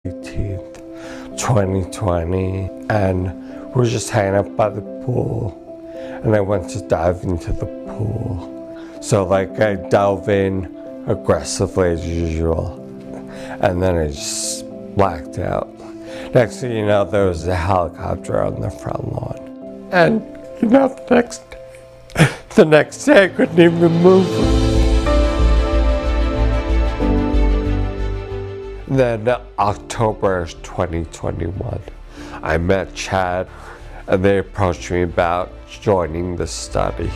18th, 2020, and we're just hanging out by the pool, and I went to dive into the pool. So like I dove in aggressively as usual, and then I just blacked out. Next thing you know, there was a helicopter on the front lawn. And you know, the next day I couldn't even move. Then October 2021, I met Chad, and they approached me about joining the study.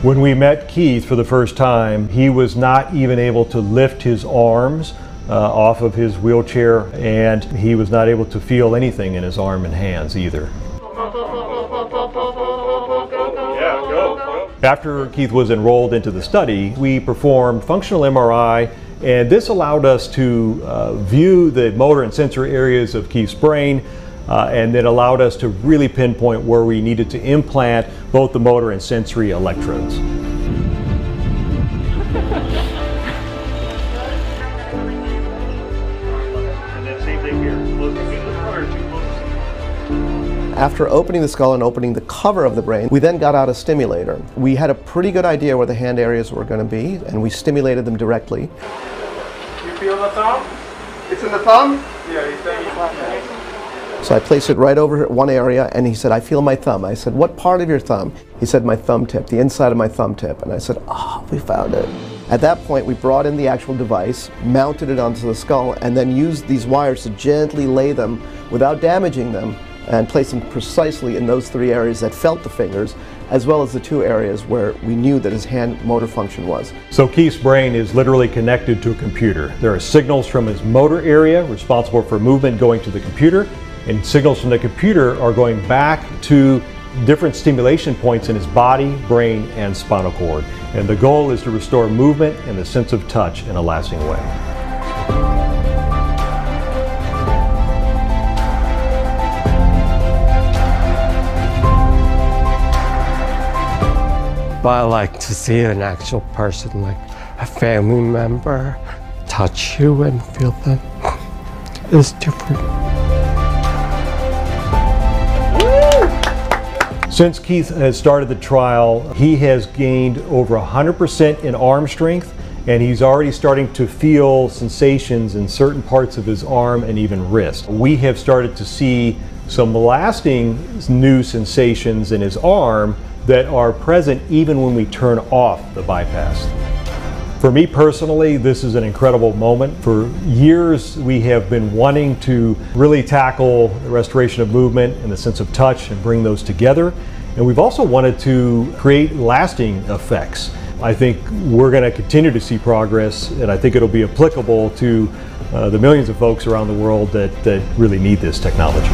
When we met Keith for the first time, he was not even able to lift his arms off of his wheelchair, and he was not able to feel anything in his arm and hands either. After Keith was enrolled into the study, we performed functional MRI, and this allowed us to view the motor and sensory areas of Keith's brain, and it allowed us to really pinpoint where we needed to implant both the motor and sensory electrodes. After opening the skull and opening the cover of the brain, we then got out a stimulator. We had a pretty good idea where the hand areas were going to be, and we stimulated them directly. You feel the thumb? It's in the thumb? Yeah, you think. So I placed it right over one area, and he said, I feel my thumb. I said, what part of your thumb? He said, my thumb tip, the inside of my thumb tip. And I said, oh, we found it. At that point, we brought in the actual device, mounted it onto the skull, and then used these wires to gently lay them without damaging them, and place them precisely in those three areas that felt the fingers, as well as the two areas where we knew that his hand motor function was. So Keith's brain is literally connected to a computer. There are signals from his motor area responsible for movement going to the computer, and signals from the computer are going back to different stimulation points in his body, brain, and spinal cord. And the goal is to restore movement and the sense of touch in a lasting way. But I like to see an actual person, like a family member, touch you and feel them. It's different. Since Keith has started the trial, he has gained over 100% in arm strength, and he's already starting to feel sensations in certain parts of his arm and even wrist. We have started to see some lasting new sensations in his arm that are present even when we turn off the bypass. For me personally, this is an incredible moment. For years, we have been wanting to really tackle the restoration of movement and the sense of touch and bring those together. And we've also wanted to create lasting effects. I think we're going to continue to see progress, and I think it'll be applicable to the millions of folks around the world that really need this technology.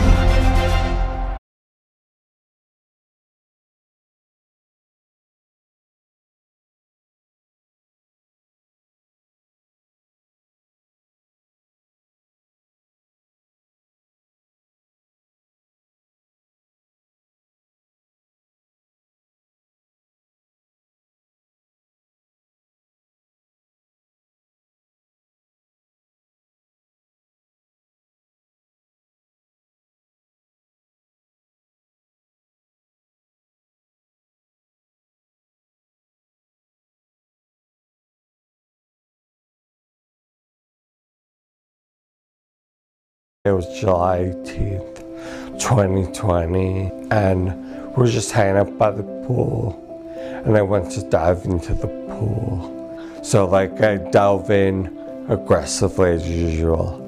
It was July 18th, 2020, and we were just hanging out by the pool, and I went to dive into the pool. So like I dove in aggressively as usual,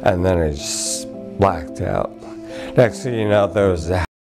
and then I just blacked out. Next thing you know, there was a